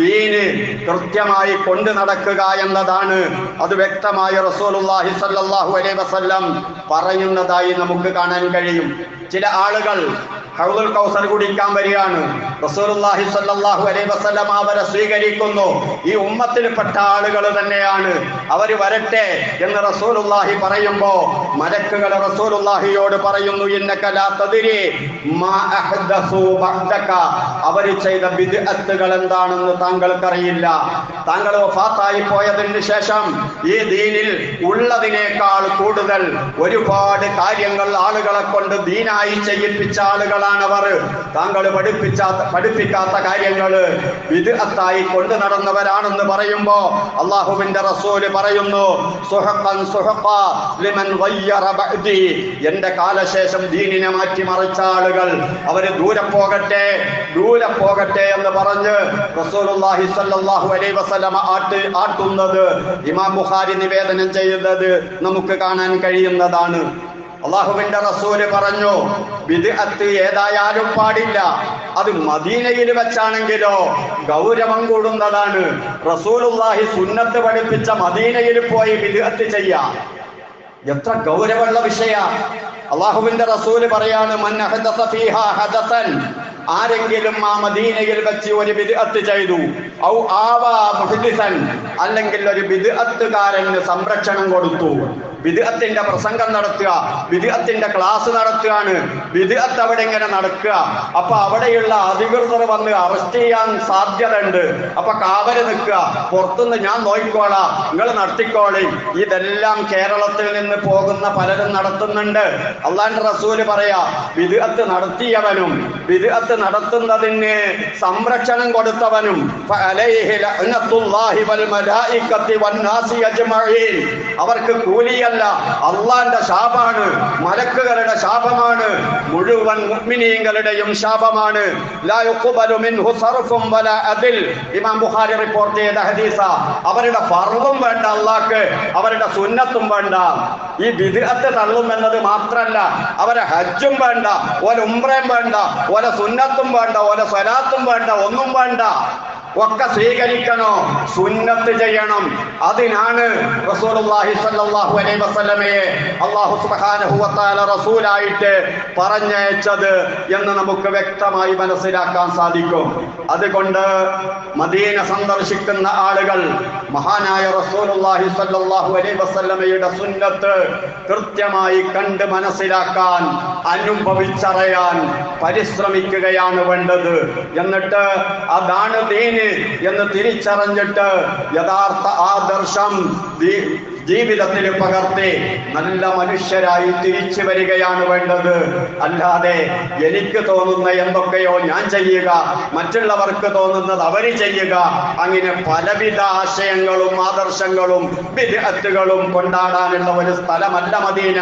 ദീന് കൃത്യമായി കൊണ്ടു നടക്കുക എന്നതാണ്. അത് വ്യക്തമായി റസൂലുള്ളാഹി സ്വല്ലല്ലാഹു അലൈഹി വസല്ലം പറയുന്നതായി നമുക്ക് കാണാൻ കഴിയും. ചില ആളുകൾ ഹൗളുൽ കൗസർ കുടിക്കാൻ വരികയാണ്. റസൂലുള്ളാഹി സ്വല്ലല്ലാഹു അലൈഹി വസല്ലം അവരെ സ്വീകരിക്കുന്നു. ഈ ഉമ്മത്തിൽപ്പെട്ട ആളുകൾ തന്നെയാണ്, അവര് വരട്ടെ എന്ന് റസൂലുള്ളാഹി പറയുമ്പോ മലക്കുകൾ റസൂലുള്ളാഹിയോട് പറയുന്നു, ഇന്നക ലാ തദ്രി മാ അഹ്ദസു ബഅദക, അവര് ചെയ്ത ബിദ്അത്തുകൾ എന്താണെന്ന് താങ്കൾക്കറിയില്ല. താങ്കൾ വഫാത്തായി പോയതിന് ശേഷം ഈ ദീനിൽ ഉള്ളതിനേക്കാൾ കൂടുതൽ ഒരുപാട് കാര്യങ്ങൾ ആളുകളെ കൊണ്ട് ദീനായി ചെയ്യിപ്പിച്ച ആളുകൾ കാര്യങ്ങളാണവർ. താങ്കൾ പഠിപ്പിക്കാത്ത കാര്യങ്ങൾ ബിദ്അത്തായി കൊണ്ടു നടന്നവരാണെന്ന് പറയുമ്പോ അള്ളാഹുവിന്റെ റസൂല് പറയുന്നു, സുഹഖൻ സുഹഖാ ലിമൻ ഗയ്യറ ബഅദി, എന്റെ കാലശേഷം ദീനിനെ മാറ്റിമറിച്ച ആളുകൾ അവര് ദൂരെ പോകട്ടെ എന്ന് പറഞ്ഞ് റസൂലുള്ളാഹി സ്വല്ലല്ലാഹു അലൈഹി വസല്ലമ ആട്ടുന്നത് ഇമാം ബുഖാരി നിവേദനം ചെയ്തത് നമുക്ക് കാണാൻ കഴിയുന്നതാണ്. അള്ളാഹുവിന്റെ റസൂല് പറഞ്ഞു, ബിദ്അത്ത് ഏതായാലും പാടില്ല. അത് മദീനയിൽ വെച്ചാണെങ്കിലോ ഗൗരവം കൂടുന്നതാണ്. റസൂലുള്ളാഹി സുന്നത്ത് പഠിപ്പിച്ച മദീനയിൽ പോയി ബിദ്അത്ത് ചെയ്യാം, എത്ര ഗൗരവമുള്ള വിഷയ. അള്ളാഹുവിന്റെ റസൂല് പറയാണ്, മൻ അഹദസ ഫീഹാ ഹദസൻ, ആരെങ്കിലും ആ മദീനയിൽ വെച്ച് ഒരു ബിദ്അത്ത് ചെയ്തു, ഔ ആവാ മുഹ്ദിസൻ, അല്ലെങ്കിൽ ഒരു ബിദ്അത്തുകാരന് സംരക്ഷണം കൊടുത്തു, ബിദ്അത്തിന്റെ പ്രസംഗം നടത്തുക, ബിദ്അത്തിന്റെ ക്ലാസ് നടത്തുകയാണ്, ബിദ്അത്ത് അവിടെ ഇങ്ങനെ നടക്കുക. അപ്പൊ അവിടെയുള്ള അധികൃതർ വന്ന് അറസ്റ്റ് ചെയ്യാൻ സാധ്യതയുണ്ട്. അപ്പൊ കാവല് നിൽക്കുക, പുറത്തുനിന്ന് ഞാൻ നോക്കിക്കോളാം, നിങ്ങൾ നടത്തിക്കോളി. ഇതെല്ലാം കേരളത്തിൽ നിന്ന് പോകുന്ന പലരും നടത്തുന്നുണ്ട്. അള്ളാഹുവിന്റെ റസൂല് പറയാ, ബിദ്അത്ത് നടത്തിയവനും ബിദ്അത്ത് നടത്തുന്നതിന് സംരക്ഷണം കൊടുത്തവനും അവർക്ക് കൂലിയല്ല, അള്ളാന്റെ ശാപാണ്, മലക്കുകളുടെ ശാപമാണ്, മുഴുവൻ മുഅ്മിനീങ്ങളുടെയും ശാപമാണ്. ലാ യുഖ്ബലു മിൻഹു സർഫും വലാ അദിൽ, ഇമാം ബുഖാരി റിപ്പോർട്ട് ചെയ്ത ഹദീസ. അവരുടെ ഫർളും വേണ്ട അള്ളാഹ്ക്ക്, അവരുടെ സുന്നത്തും വേണ്ട. ഈ ബിദ്അത്ത് തള്ളുമെന്നത് മാത്രല്ല, അവരെ ഹജ്ജും വേണ്ട, ഓല ഉംറയും വേണ്ട, ഓല സുന്നത്തും വേണ്ട, ഓല സ്വലാത്തും വേണ്ട, ഒന്നും വേണ്ട. ഒക്കെ സ്വീകരിക്കണോ, സുന്നത്ത് ചെയ്യണം. അതിനാണ് റസൂലുള്ളാഹി സ്വല്ലല്ലാഹു അലൈഹി വസല്ലമയെ അല്ലാഹു സുബ്ഹാനഹു വ തആല റസൂലായിട്ട് പറഞ്ഞയച്ചത് എന്ന് നമുക്ക് വ്യക്തമായി മനസ്സിലാക്കാൻ സാധിക്കും. അതുകൊണ്ട് മദീന സന്ദർശിക്കുന്ന ആളുകൾ മഹാനായ റസൂലുള്ളാഹി സ്വല്ലല്ലാഹു അലൈഹി വസല്ലമയുടെ സുന്നത്ത് കൃത്യമായി കണ്ട് മനസ്സിലാക്കാൻ, അനുഭവിച്ചറിയാൻ പരിശ്രമിക്കുകയാണ് വേണ്ടത്. എന്നിട്ട് അതാണ് ദീൻ എന്ന് തിരിച്ചറിഞ്ഞിട്ട് യഥാർത്ഥ ആദർശം ജീവിതത്തിൽ പകർത്തി നല്ല മനുഷ്യരായി തിരിച്ചു വരികയാണ് വേണ്ടത്. അല്ലാതെ എനിക്ക് തോന്നുന്ന എന്തൊക്കെയോ ഞാൻ ചെയ്യുക, മറ്റുള്ളവർക്ക് തോന്നുന്നത് അവർ ചെയ്യുക, അങ്ങനെ പലവിധ ആശയങ്ങളും ആദർശങ്ങളും ബിദ്അത്തുകളും കൊണ്ടാടാനുള്ള ഒരു സ്ഥലമല്ല മദീന.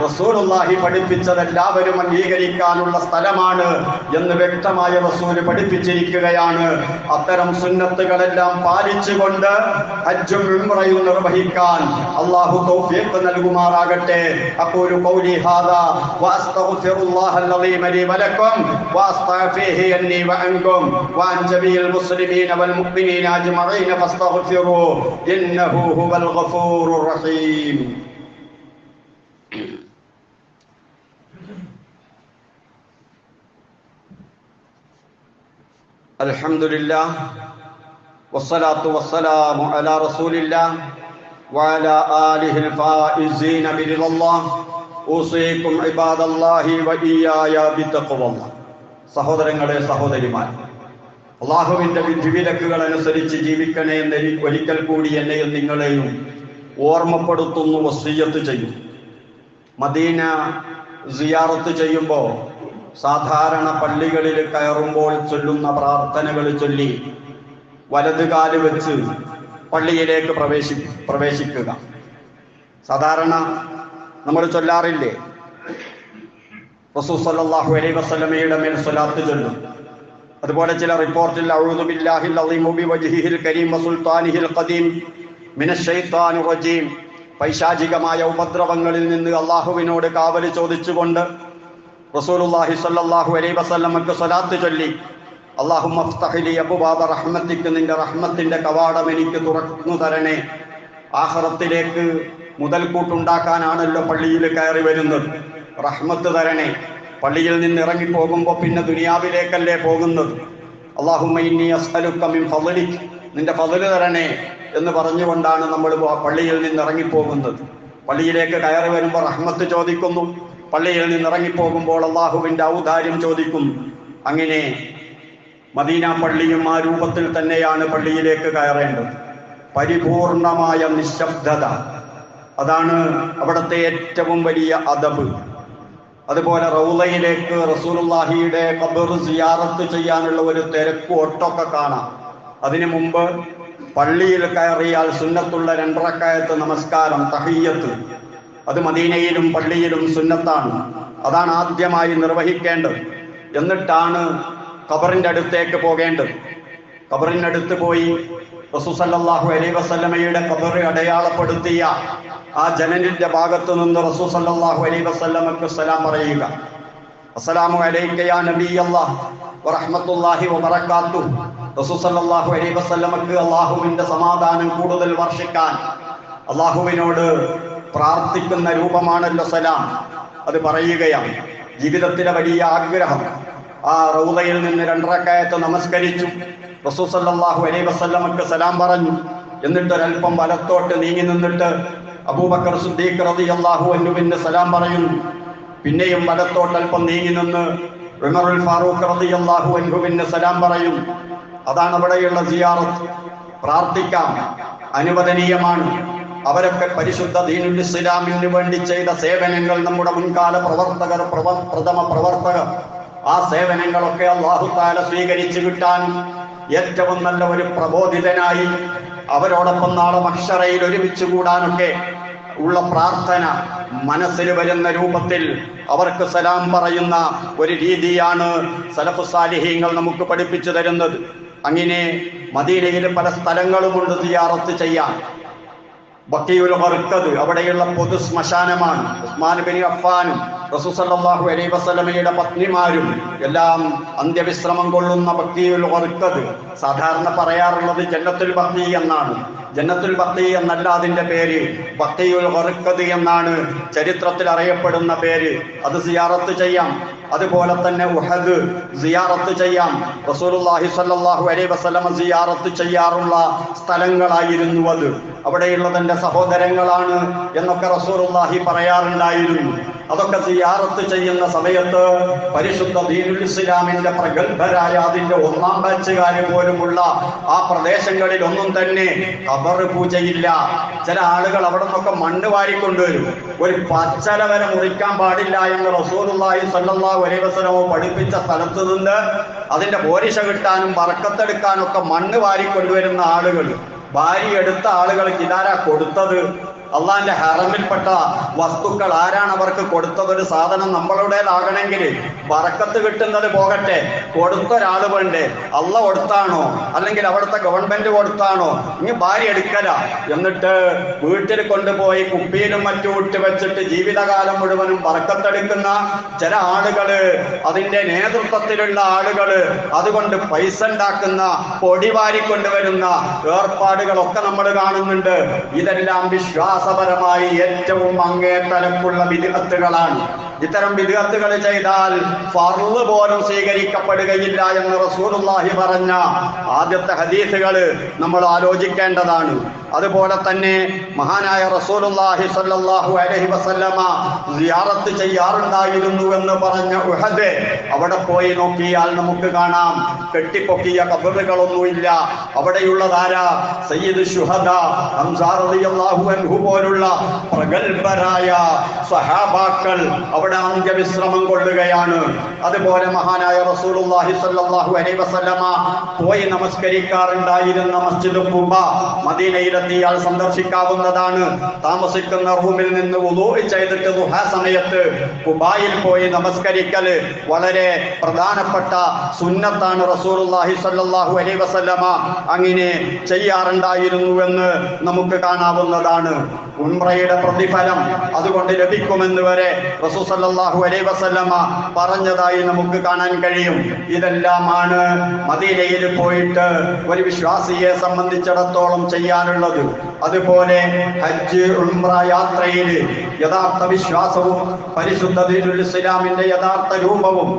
റസൂലുള്ളാഹി പഠിപ്പിച്ചത് എല്ലാവരും അംഗീകരിക്കാനുള്ള സ്ഥലമാണ് എന്ന് വ്യക്തമായ റസൂല് പഠിപ്പിച്ചിരിക്കുകയാണ്. അത്തരം സുന്നത്തുകളെല്ലാം പാലിച്ചുകൊണ്ട് ഹജ്ജും ഉംറയും നിർവഹിക്കാൻ അല്ലാഹു തൗഫീഖ് നൽകുമാറാകട്ടെ. അഖൂലു ഖൗലി ഹാദാ വഅസ്തഗ്ഫിറുല്ലാഹൽ അലീമ ലി വലക്കും വഅസ്തഗ്ഫിഹി അന്നി വഅൻകും വഅൻ ജമീഇൽ മുസ്ലിമീന വൽ മുഅ്മിനീന അജ്മഈന ഫസ്തഗ്ഫിറൂ ഇന്നഹു ഹുവൽ ഗഫൂറുർ റഹീം. അൽഹംദുലില്ലാഹ് വസ്സലാത്തു വസ്സലാമു അലാ റസൂലില്ലാഹ് വഅലാ ആലിഹിൽ ഫായിസീന ബിറിദല്ലാഹ് ഊസീകും ഇബാദല്ലാഹി വഇയ്യായ ബിത്തഖ്വല്ലാഹ്. സഹോദരങ്ങളെ, സഹോദരിമാരെ, അല്ലാഹുവിന്റെ വിധിവിലക്കുകൾ അനുസരിച്ച് ജീവിക്കണേ എന്ന് ഒരിക്കൽ കൂടി എന്നെയും നിങ്ങളെയും ഓർമ്മപ്പെടുത്തുന്നു, വസിയ്യത്ത് ചെയ്യും. മദീന സിയാറത്ത് ചെയ്യുമ്പോൾ സാധാരണ പള്ളികളിൽ കയറുമ്പോൾ ചൊല്ലുന്ന പ്രാർത്ഥനകൾ ചൊല്ലി വലതുകാല് വെച്ച് പള്ളിയിലേക്ക് പ്രവേശിക്കുക. സാധാരണ നമ്മൾ ചൊല്ലാറില്ലേ, റസൂൽ സല്ലല്ലാഹു അലൈഹി വസല്ലമയുടെ മേൽ സ്വലാത്ത് ചൊല്ലും. അതുപോലെ ചില റിപ്പോർട്ടിൽ അഊദു ബില്ലാഹിൽ അളീം ബിവജ്ഹിഹിൽ കരീം വസുൽത്താനിഹിൽ ഖദീം മിനശ് ശൈത്താനിർ റജീം, പൈശാചികമായ ഉപദ്രവങ്ങളിൽ നിന്ന് അള്ളാഹുവിനോട് കാവൽ ചോദിച്ചുകൊണ്ട് റസൂലുള്ളാഹി സ്വല്ലല്ലാഹു അലൈഹി വസല്ലമക്ക് സ്വലാത്ത് ചൊല്ലി, അല്ലാഹുമ്മ ഫ്തഹ് ലി അബ്വാബ റഹ്മതിക, നിന്റെ റഹ്മത്തിന്റെ കവാടം എനിക്ക് തുറന്നു തരണേ. ആഖിറത്തിലേക്ക് മുതൽക്കൂട്ടുണ്ടാക്കാനാണല്ലോ പള്ളിയിൽ കയറി വരുന്നത്. റഹ്മത്ത് തരണേ. പള്ളിയിൽ നിന്ന് ഇറങ്ങി പോകുമ്പോൾ പിന്നെ ദുനിയാവിലേക്കല്ലേ പോകുന്നത്. അല്ലാഹുമ്മ ഇന്നി അസ്അലുക മിൻ ഫളലിക്, നിന്റെ ഫളല് തരണേ എന്ന് പറഞ്ഞുകൊണ്ടാണ് നമ്മൾ പള്ളിയിൽ നിന്ന് ഇറങ്ങിപ്പോകുന്നത്. പള്ളിയിലേക്ക് കയറി വരുമ്പോൾ റഹ്മത്ത് ചോദിക്കുന്നു, പള്ളിയിൽ നിന്ന് ഇറങ്ങിപ്പോകുമ്പോൾ അള്ളാഹുവിന്റെ ഔദാര്യം ചോദിക്കുന്നു. അങ്ങനെ മദീന പള്ളിയും ആ രൂപത്തിൽ തന്നെയാണ് പള്ളിയിലേക്ക് കയറേണ്ടത്. പരിപൂർണമായ നിശബ്ദത, അതാണ് അവിടുത്തെ ഏറ്റവും വലിയ അദബ്. അതുപോലെ റൗളയിലേക്ക് റസൂലുള്ളാഹിയുടെ ഖബർ സിയാറത്ത് ചെയ്യാനുള്ള ഒരു തിരക്ക് ഒട്ടൊക്കെ കാണാം. അതിനു മുമ്പ് പള്ളിയിൽ കയറിയാൽ സുന്നത്തുള്ള 2 റക്അത്ത് നമസ്കാരം തഹിയ്യത്ത്, അത് മദീനയിലും പള്ളിയിലും സുന്നത്താണ്. അതാണ് ആദ്യമായി നിർവഹിക്കേണ്ടത്. എന്നിട്ടാണ് ഖബറിന്റെ അടുത്തേക്ക് പോകേണ്ടത്. ഖബറിനടുത്ത് പോയി റസൂൽ സല്ലല്ലാഹു അലൈഹി വസല്ലമയുടെ ഖബർ അടയാളപ്പെടുത്തിയ ആ ജനലിന്റെ ഭാഗത്ത് നിന്ന് റസൂൽ സല്ലല്ലാഹു അലൈഹി വസല്ലമക്ക് സലാം പറയുക. അസ്സലാമു അലൈക യാ നബിയല്ലാഹ് വറഹ്മത്തുള്ളാഹി വബറകാതുഹു. റസൂൽ സല്ലല്ലാഹു അലൈഹി വസല്ലമക്ക് അല്ലാഹുവിന്റെ സമാധാനം കൂടുതൽ വർഷിക്കാൻ അല്ലാഹുവിനോട് പ്രാർത്ഥിക്കുന്ന രൂപമാണല്ലോ സലാം. അത് പറയുകയാണ്. ജീവിതത്തിലെ വലിയ ആഗ്രഹം. ആ റൗളയിൽ നിന്ന് 2 റക്അത്ത് നമസ്കരിച്ചു. റസൂൽ സല്ലല്ലാഹു അലൈഹി വസല്ലമക്ക് സലാം പറഞ്ഞു. എന്നിട്ട് ഒരൽപ്പം വലത്തോട്ട് നീങ്ങി നിന്നിട്ട് അബൂബക്കർ സിദ്ദീഖ് റളിയല്ലാഹു അൻഹുവിന് സലാം പറയുന്നു. പിന്നെയും വലത്തോട്ട് അല്പം നീങ്ങി നിന്ന് ഉമറുൽ ഫാറൂഖ് റളിയല്ലാഹു അൻഹുവിന് സലാം പറയും. അതാണ് അവിടെയുള്ള സിയാറത്ത്. പ്രാർത്ഥിക്കാം, അനുവദനീയമാണ്. അവരൊക്കെ പരിശുദ്ധ ദീനുൽ ഇസ്ലാമിന് വേണ്ടി ചെയ്ത സേവനങ്ങൾ നമ്മുടെ മുൻകാല പ്രവർത്തകർ, പ്രഥമ പ്രവർത്തകർ, ആ സേവനങ്ങളൊക്കെ അല്ലാഹു തആല സ്വീകരിച്ചു കിട്ടാൻ ഏറ്റവും നല്ല ഒരു പ്രബോധിതനായി അവരോടൊപ്പം നാളെ മഹ്ശറയിൽ ഒരുമിച്ച് കൂടാനൊക്കെ ഉള്ള പ്രാർത്ഥന മനസ്സിൽ വരുന്ന രൂപത്തിൽ അവർക്ക് സലാം പറയുന്ന ഒരു രീതിയാണ് സലഫു സാലിഹീങ്ങൾ നമുക്ക് പഠിപ്പിച്ചു തരുന്നത്. അങ്ങനെ മദീനയിൽ പല സ്ഥലങ്ങളുമുണ്ട് സിയാറത്ത് ചെയ്യാൻ. ബഖീഉൽ ഗർഖദ് അവിടെയുള്ള പൊതു ശ്മശാനമാണ്. ഉസ്മാൻ ബിൻ അഫ്ഫാനും റസൂൽ സല്ലല്ലാഹു അലൈഹി വസല്ലമയുടെ പത്നിമാരും എല്ലാം അന്ത്യവിശ്രമം കൊള്ളുന്ന ബഖീഉൽ ഗർഖദ്. സാധാരണ പറയാറുള്ളത് ജന്നത്തുൽ ബഖീ എന്നാണ്. ജന്നത്തുൽ ബഖീ എന്നല്ല അതിന്റെ പേര്, ബഖീഉൽ ഗർഖദ് എന്നാണ് ചരിത്രത്തിൽ അറിയപ്പെടുന്ന പേര്. അത് സിയാറത്ത് ചെയ്യാം. അതുപോലെ തന്നെ ഉഹദ് സിയാറത്ത് ചെയ്യാം. റസൂലുള്ളാഹി സ്വല്ലല്ലാഹു അലൈഹി വസല്ലം സിയാറത്ത് ചെയ്യാറുള്ള സ്ഥലങ്ങളായിരുന്നു അത്. അവിടെയുള്ള തന്റെ സഹോദരങ്ങളാണ് എന്നൊക്കെ റസൂലുള്ളാഹി പറയാറുണ്ടായിരുന്നു. അതൊക്കെ സിയാറത്ത് ചെയ്യുന്ന സമയത്ത് പരിശുദ്ധ ദീനുൽ ഇസ്ലാമിന്റെ പ്രഗത്ഭരായ അതിന്റെ 1ാം ബാച്ചുകാര് പോലുമുള്ള ആ പ്രദേശങ്ങളിൽ ഒന്നും തന്നെ ഖബർ പൂജയില്ല. ചില ആളുകൾ അവിടെ നിന്നൊക്കെ മണ്ണ് വാരിക്കൊണ്ടുവരും. ഒരു പച്ചല വരെ മുറിക്കാൻ പാടില്ല എന്ന് റസൂലുള്ളാഹി സ്വല്ലല്ലാഹു അലൈഹി വസല്ലം പഠിപ്പിച്ച സ്ഥലത്ത് നിന്ന് അതിന്റെ പോരിശ കിട്ടാനും ബർക്കത്തെടുക്കാനും ഒക്കെ മണ്ണ് വാരിക്കൊണ്ടുവരുന്ന ആളുകൾ, ഭാര്യയെടുത്ത ആളുകൾക്ക് ഇതാരാ കൊടുത്തത്? അള്ളാന്റെ ഹറമിൽപ്പെട്ട വസ്തുക്കൾ ആരാണ് അവർക്ക് കൊടുത്തത്? ഒരു സാധനം നമ്മളുടേതാകണമെങ്കിൽ ബറക്കത്ത് കിട്ടുന്നത് പോകട്ടെ, കൊടുത്തൊരാൾ വേണ്ടേ? അള്ള കൊടുത്താണോ അല്ലെങ്കിൽ അവിടുത്തെ ഗവൺമെന്റ് കൊടുത്താണോ? ഇനി ഭാര്യ എടുക്കല. എന്നിട്ട് വീട്ടിൽ കൊണ്ടുപോയി കുപ്പിയിലും മറ്റും ഇട്ട് വെച്ചിട്ട് ജീവിതകാലം മുഴുവനും ബറക്കത്തെടുക്കുന്ന ചില ആളുകള്, അതിന്റെ നേതൃത്വത്തിലുള്ള ആളുകള് അതുകൊണ്ട് പൈസ ഉണ്ടാക്കുന്ന, പൊടി വാരിക്കൊണ്ടുവരുന്ന ഏർപ്പാടുകളൊക്കെ നമ്മൾ കാണുന്നുണ്ട്. ഇതെല്ലാം വിശ്വാസപരമായി ഏറ്റവും അങ്ങേതലക്കുള്ള ബിദ്അത്തുകളാണ്. ഇത്തരം ബിദ്അത്തുകൾ ചെയ്താൽ ഫർള് പോലും സ്വീകരിക്കപ്പെടുകയില്ല എന്ന് റസൂലുള്ളാഹി പറഞ്ഞ ആദ്യത്തെ ഹദീസുകൾ നമ്മൾ ആലോചിക്കേണ്ടതാണ്. അതുപോലെ തന്നെ മഹാനായ റസൂലുള്ളാഹി സ്വല്ലല്ലാഹു അലൈഹി വസല്ലമ സിയാറത്ത് ചെയ്യാറുണ്ടായിരുന്നു എന്ന് പറഞ്ഞ ഉഹദ്, അവിടെ പോയി നോക്കിയാൽ നമുക്ക് കാണാം കെട്ടിപ്പൊക്കിയ ഖബറുകളൊന്നുമില്ല. അവിടെയുള്ളതാരാ? സയ്യിദ് ശുഹദാ ഹംസ റളിയല്ലാഹു അൻഹു പോലുള്ള പ്രഗൽഭരായ സ്വഹാബാക്കൾ അവിടെ അന്ത്യവിശ്രമം കൊള്ളുകയാണ്. അതുപോലെ മഹാനായ റസൂലുള്ളാഹി സ്വല്ലല്ലാഹു അലൈഹി വസല്ലമ പോയി നമസ്കരിക്കാറുണ്ടായിരുന്ന മസ്ജിദ് ഖുബ മദീനയിലെത്തിയാൽ സന്ദർശിക്കാവുന്നതാണ്. താമസിക്കുന്ന റൂമിൽ നിന്ന് വുളൂ ചെയ്തിട്ട് ദുഹാ സമയത്ത് ഖുബായിൽ പോയി നമസ്കരിക്കൽ വളരെ പ്രധാനപ്പെട്ട സുന്നത്താണ്. റസൂലുള്ളാഹി സ്വല്ലല്ലാഹു അലൈഹി വസല്ലമ അങ്ങനെ ചെയ്യാറുണ്ടായിരുന്നു എന്ന് നമുക്ക് കാണാവുന്നതാണ്. ഉംറയുടെ പ്രതിഫലം അതുകൊണ്ട് ലഭിക്കുമെന്ന് വരെ റസൂൽ സല്ലല്ലാഹു അലൈഹി വസല്ലമ പറഞ്ഞതായി നമുക്ക് കാണാൻ കഴിയും. ഇതെല്ലാമാണ് മദീനയിൽ പോയിട്ട് ഒരു വിശ്വാസിയെ സംബന്ധിച്ചിടത്തോളം ചെയ്യാനുള്ളത്. അതുപോലെ ഹജ്ജ് ഉംറ യാത്രയിൽ യഥാർത്ഥ വിശ്വാസവും പരിശുദ്ധ ദീനുൽ ഇസ്ലാമിന്റെ യഥാർത്ഥ രൂപവും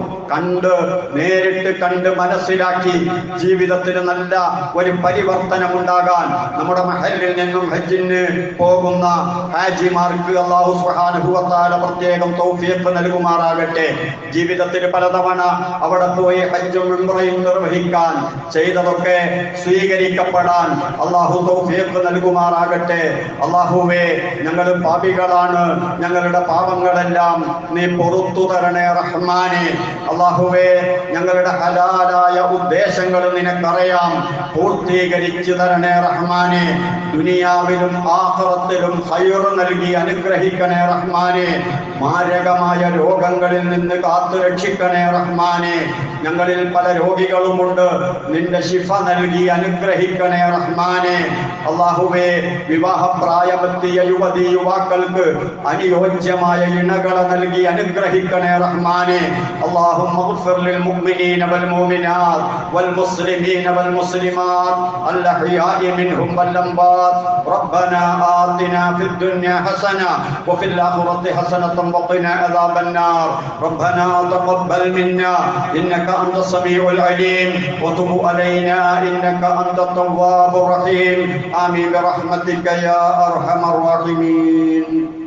നേരിട്ട് കണ്ട് മനസ്സിലാക്കി ജീവിതത്തിന് നല്ല ഒരു പരിവർത്തനം ഉണ്ടാകാൻ നമ്മുടെ മഹല്ലിൽ നിന്നും ഹജ്ജിന് പോകുന്ന പോകുന്ന ഹാജിമാർക്ക് അല്ലാഹു സുബ്ഹാനഹു വ തആല പ്രത്യേകം തൗഫീഖ് നൽകുമാറാകട്ടെ. ജീവിതത്തിൽ പലതവണ അവിടെ പോയി ഹജ്ജും ഉംറയും നിർവഹിക്കാൻ, ചെയ്തതൊക്കെ സ്വീകരിക്കപ്പെടാൻ അല്ലാഹു തൗഫീഖ് നൽകുമാറാകട്ടെ. അല്ലാഹുവേ, ഞങ്ങൾ പാപികളാണ്, ഞങ്ങളുടെ പാപങ്ങളെല്ലാം നീ പുറത്തു തരണേ റഹ്മാനെ. അല്ലാഹുവേ, ഞങ്ങളുടെ ഹലാലായ ഉദ്ദേശങ്ങൾ നിനക്കറിയാം, പൂർത്തീകരിച്ചു തരണേ റഹ്മാനെ. ദുനിയാവിലും ആഖിറത്തിലും ഖൈർ നൽകി അനുഗ്രഹിക്കണേ റഹ്മാനെ. മാരകമായ രോഗങ്ങളിൽ നിന്ന് കാത്തു രക്ഷിക്കണേ റഹ്മാനെ. ഞങ്ങളിൽ പല രോഗികളുമുണ്ട്, നിന്റെ ശിഫ നൽകി അനുഗ്രഹിക്കണേ റഹ്മാനെ. അല്ലാഹുവേ, വിവാഹപ്രായമെത്തിയ യുവതി യുവാക്കൾക്ക് അനുയോജ്യമായ ഇണകളെ നൽകി അനുഗ്രഹിക്കണേ റഹ്മാനെ. اللهم اغفر للمؤمنين والمؤمنات والمسلمين والمسلمات الأحياء منهم والأموات. ربنا آتنا في الدنيا حسنة وفي الآخرة حسنة وقنا عذاب النار. ربنا تقبل منا إنك أنت السميع العليم وتب علينا إنك أنت التواب الرحيم. آمين برحمتك يا أرحم الراحمين.